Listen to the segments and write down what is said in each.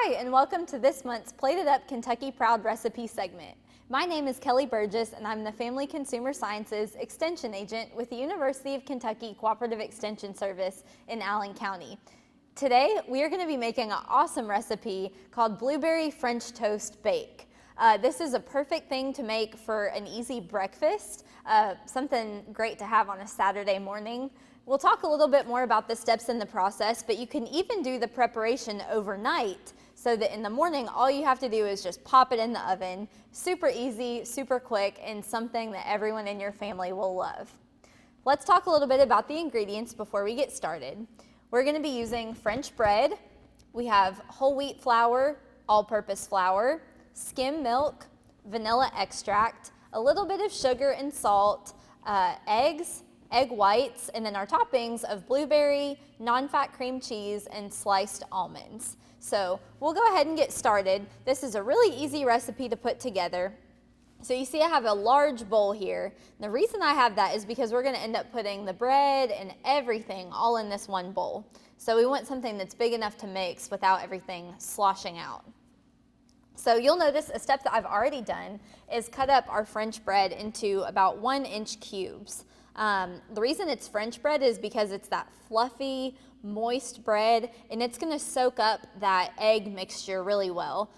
Hi, and welcome to this month's Plated Up Kentucky Proud Recipe segment. My name is Kelly Burgess, and I'm the Family Consumer Sciences Extension Agent with the University of Kentucky Cooperative Extension Service in Allen County. Today, we are going to be making an awesome recipe called Blueberry French Toast Bake. This is a perfect thing to make for an easy breakfast, something great to have on a Saturday morning. We'll talk a little bit more about the steps in the process, but you can even do the preparation overnight so that in the morning, all you have to do is just pop it in the oven. Super easy, super quick, and something that everyone in your family will love. Let's talk a little bit about the ingredients before we get started. We're going to be using French bread. We have whole wheat flour, all-purpose flour, skim milk, vanilla extract, a little bit of sugar and salt, eggs, egg whites, and then our toppings of blueberry, non-fat cream cheese, and sliced almonds. So we'll go ahead and get started. This is a really easy recipe to put together. So you see I have a large bowl here. The reason I have that is because we're going to end up putting the bread and everything all in this one bowl. So we want something that's big enough to mix without everything sloshing out. So you'll notice a step that I've already done is cut up our French bread into about 1-inch cubes. The reason it's French bread is because it's that fluffy, moist bread, and it's going to soak up that egg mixture really well.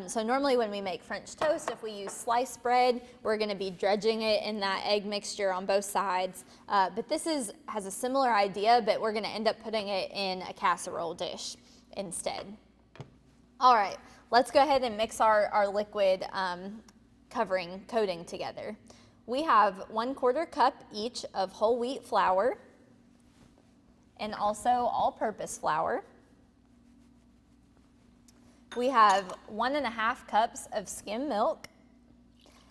So normally when we make French toast, if we use sliced bread, we're going to be dredging it in that egg mixture on both sides. But this has a similar idea, but we're going to end up putting it in a casserole dish instead. All right, let's go ahead and mix our liquid coating together. We have 1/4 cup each of whole wheat flour and also all-purpose flour. We have 1½ cups of skim milk.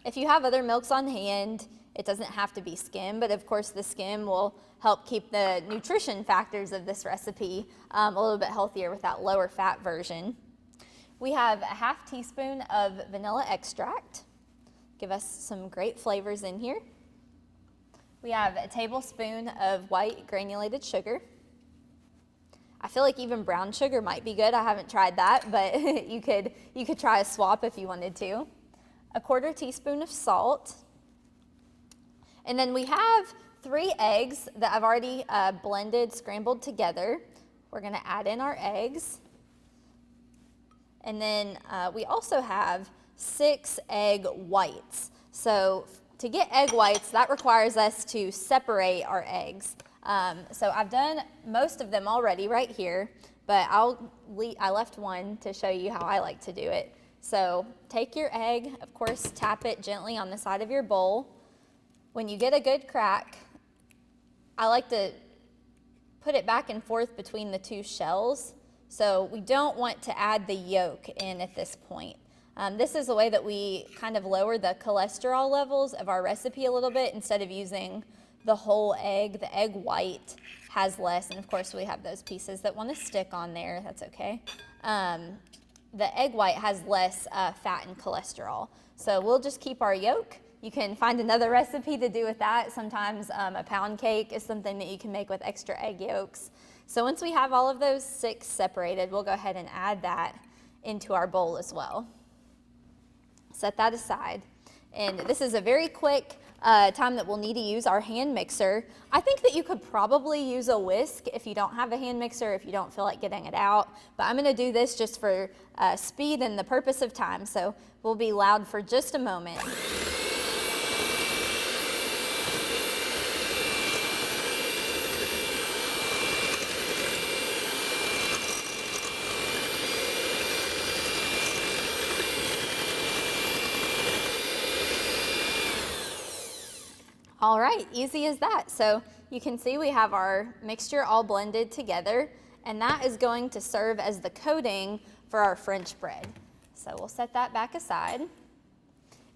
If you have other milks on hand, it doesn't have to be skim, but of course the skim will help keep the nutrition factors of this recipe a little bit healthier with that lower fat version. We have 1/2 teaspoon of vanilla extract. Give us some great flavors in here. We have a tablespoon of white granulated sugar. I feel like even brown sugar might be good. I haven't tried that, but you could try a swap if you wanted to. 1/4 teaspoon of salt. And then we have 3 eggs that I've already blended, scrambled together. We're going to add in our eggs. And then we also have 6 egg whites. So to get egg whites, that requires us to separate our eggs. So I've done most of them already right here, but I left one to show you how I like to do it. So take your egg, of course, tap it gently on the side of your bowl. When you get a good crack, I like to put it back and forth between the 2 shells. So we don't want to add the yolk in at this point. This is a way that we kind of lower the cholesterol levels of our recipe a little bit. Instead of using the whole egg, the egg white has less, and of course we have those pieces that want to stick on there. That's okay. The egg white has less fat and cholesterol. So we'll just keep our yolk. You can find another recipe to do with that. Sometimes a pound cake is something that you can make with extra egg yolks. So once we have all of those 6 separated, we'll go ahead and add that into our bowl as well. Set that aside. And this is a very quick time that we'll need to use our hand mixer. I think that you could probably use a whisk if you don't have a hand mixer, if you don't feel like getting it out. But I'm going to do this just for speed and the purpose of time. So we'll be loud for just a moment. All right, easy as that. So you can see we have our mixture all blended together, and that is going to serve as the coating for our French bread. So we'll set that back aside.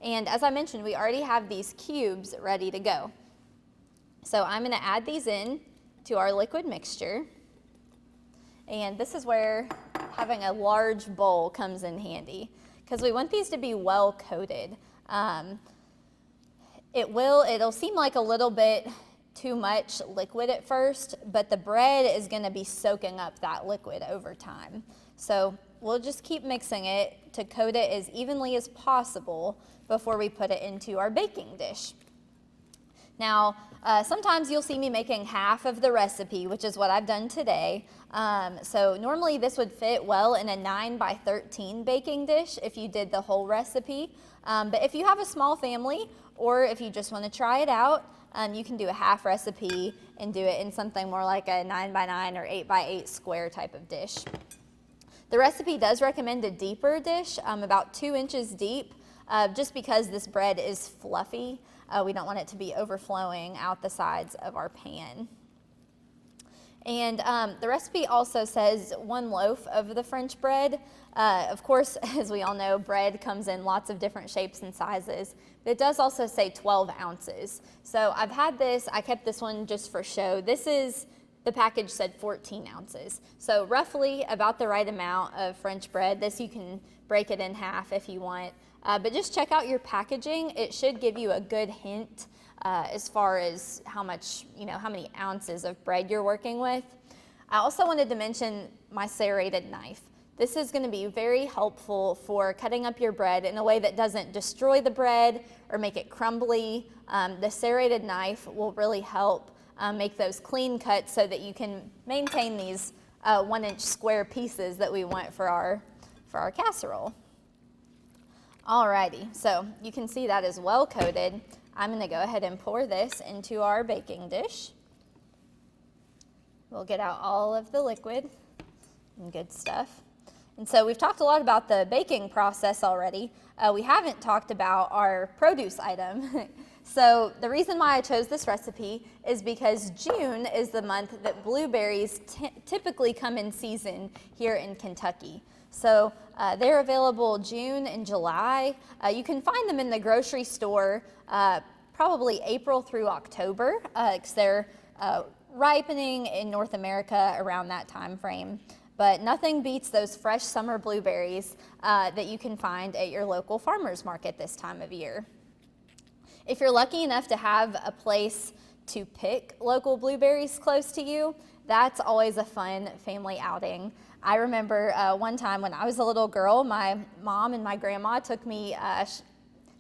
And as I mentioned, we already have these cubes ready to go. So I'm going to add these in to our liquid mixture. And this is where having a large bowl comes in handy, because we want these to be well coated. It'll seem like a little bit too much liquid at first, but the bread is going to be soaking up that liquid over time. So we'll just keep mixing it to coat it as evenly as possible before we put it into our baking dish. Now, sometimes you'll see me making half of the recipe, which is what I've done today. So normally this would fit well in a 9 by 13 baking dish if you did the whole recipe. But if you have a small family, or if you just want to try it out, you can do a half recipe and do it in something more like a 9 by 9 or 8 by 8 square type of dish. The recipe does recommend a deeper dish, about 2 inches deep, just because this bread is fluffy. We don't want it to be overflowing out the sides of our pan. And the recipe also says 1 loaf of the French bread. Of course, as we all know, bread comes in lots of different shapes and sizes, but it does also say 12 ounces. So I've had this, I kept this one just for show. The package said 14 ounces. So roughly about the right amount of French bread. This you can break it in half if you want. But just check out your packaging. It should give you a good hint as far as how many ounces of bread you're working with. I also wanted to mention my serrated knife. This is going to be very helpful for cutting up your bread in a way that doesn't destroy the bread or make it crumbly. The serrated knife will really help make those clean cuts so that you can maintain these 1 inch square pieces that we want for our casserole. Alrighty, so you can see that is well coated. I'm going to go ahead and pour this into our baking dish. We'll get out all of the liquid and good stuff. And so we've talked a lot about the baking process already. We haven't talked about our produce item. So the reason why I chose this recipe is because June is the month that blueberries typically come in season here in Kentucky. So they're available June and July. You can find them in the grocery store probably April through October, because they're ripening in North America around that time frame. But nothing beats those fresh summer blueberries that you can find at your local farmer's market this time of year. If you're lucky enough to have a place to pick local blueberries close to you, that's always a fun family outing. I remember one time when I was a little girl, my mom and my grandma took me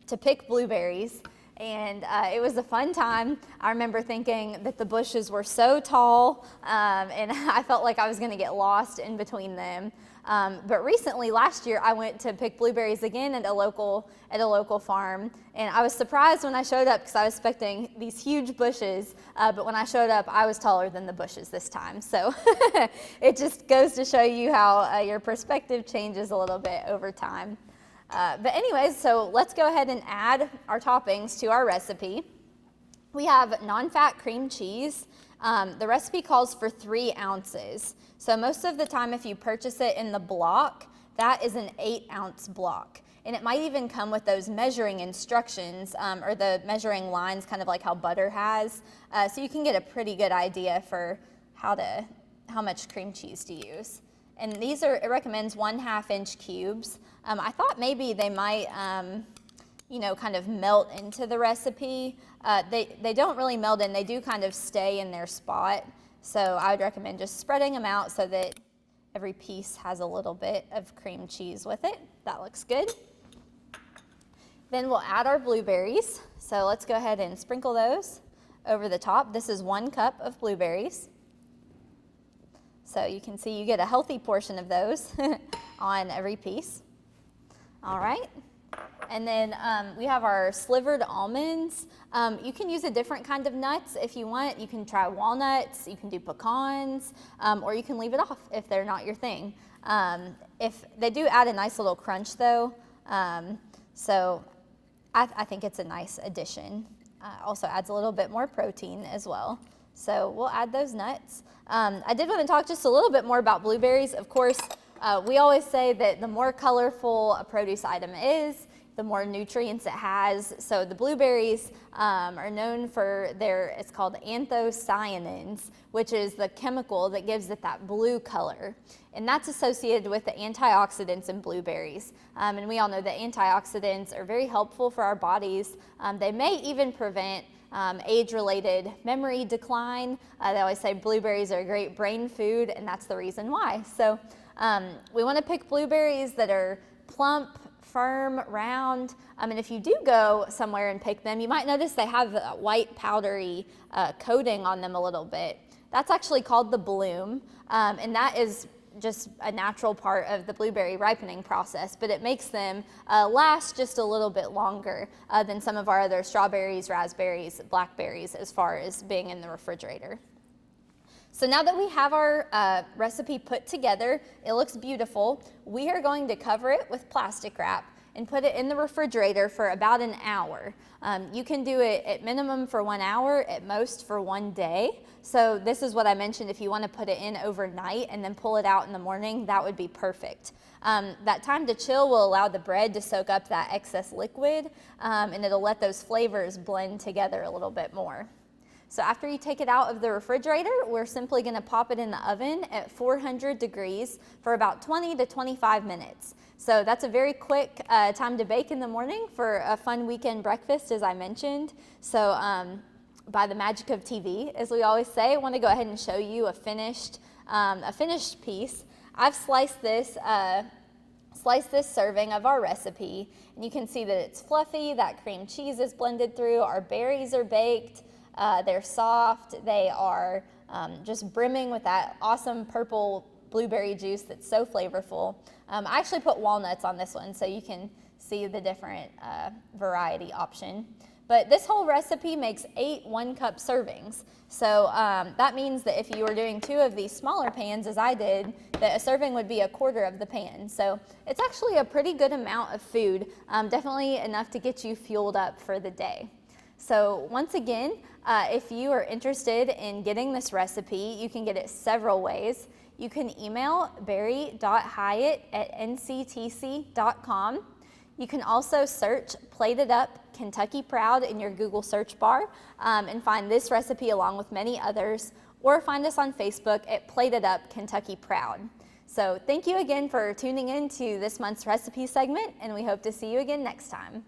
to pick blueberries, and it was a fun time. I remember thinking that the bushes were so tall, and I felt like I was going to get lost in between them. But recently, last year, I went to pick blueberries again at a local farm, and I was surprised when I showed up because I was expecting these huge bushes, but when I showed up, I was taller than the bushes this time. So it just goes to show you how your perspective changes a little bit over time. But anyways, so let's go ahead and add our toppings to our recipe. We have non-fat cream cheese. The recipe calls for 3 ounces. So most of the time, if you purchase it in the block, that is an 8-ounce block. And it might even come with those measuring instructions or the measuring lines, kind of like how butter has. So you can get a pretty good idea for how much cream cheese to use. And it recommends 1/2 inch cubes. I thought maybe they might, kind of melt into the recipe. They don't really melt in, they do kind of stay in their spot. So I would recommend just spreading them out so that every piece has a little bit of cream cheese with it. That looks good. Then we'll add our blueberries. So let's go ahead and sprinkle those over the top. This is 1 cup of blueberries. So you can see you get a healthy portion of those on every piece. All right. And then we have our slivered almonds. You can use a different kind of nuts if you want. You can try walnuts, you can do pecans, or you can leave it off if they're not your thing. If they do add a nice little crunch though, so I think it's a nice addition. Also adds a little bit more protein as well. So we'll add those nuts. I did want to talk just a little bit more about blueberries. Of course, we always say that the more colorful a produce item is, the more nutrients it has. So the blueberries are known for it's called anthocyanins, which is the chemical that gives it that blue color. And that's associated with the antioxidants in blueberries. And we all know that antioxidants are very helpful for our bodies. They may even prevent age-related memory decline. They always say blueberries are a great brain food, and that's the reason why. So We want to pick blueberries that are plump, firm, round, and if you do go somewhere and pick them, you might notice they have a white powdery coating on them a little bit. That's actually called the bloom, and that is just a natural part of the blueberry ripening process, but it makes them last just a little bit longer than some of our other strawberries, raspberries, blackberries as far as being in the refrigerator. So now that we have our recipe put together, it looks beautiful, we are going to cover it with plastic wrap and put it in the refrigerator for about an hour. You can do it at minimum for 1 hour, at most for 1 day. So this is what I mentioned, if you want to put it in overnight and then pull it out in the morning, that would be perfect. That time to chill will allow the bread to soak up that excess liquid, and it'll let those flavors blend together a little bit more. So after you take it out of the refrigerator, we're simply going to pop it in the oven at 400 degrees for about 20 to 25 minutes. So that's a very quick time to bake in the morning for a fun weekend breakfast, as I mentioned. So by the magic of TV, as we always say, I want to go ahead and show you a finished piece. I've sliced this serving of our recipe, and you can see that it's fluffy, that cream cheese is blended through, our berries are baked, they're soft, they are just brimming with that awesome purple blueberry juice that's so flavorful. I actually put walnuts on this one so you can see the different variety option. But this whole recipe makes 8 1-cup servings. So that means that if you were doing 2 of these smaller pans, as I did, that a serving would be 1/4 of the pan. So it's actually a pretty good amount of food, definitely enough to get you fueled up for the day. So once again, if you are interested in getting this recipe, you can get it several ways. You can email barry.hyatt@nctc.com. You can also search Plated Up Kentucky Proud in your Google search bar and find this recipe along with many others, or find us on Facebook at Plated Up Kentucky Proud. So thank you again for tuning in to this month's recipe segment, and we hope to see you again next time.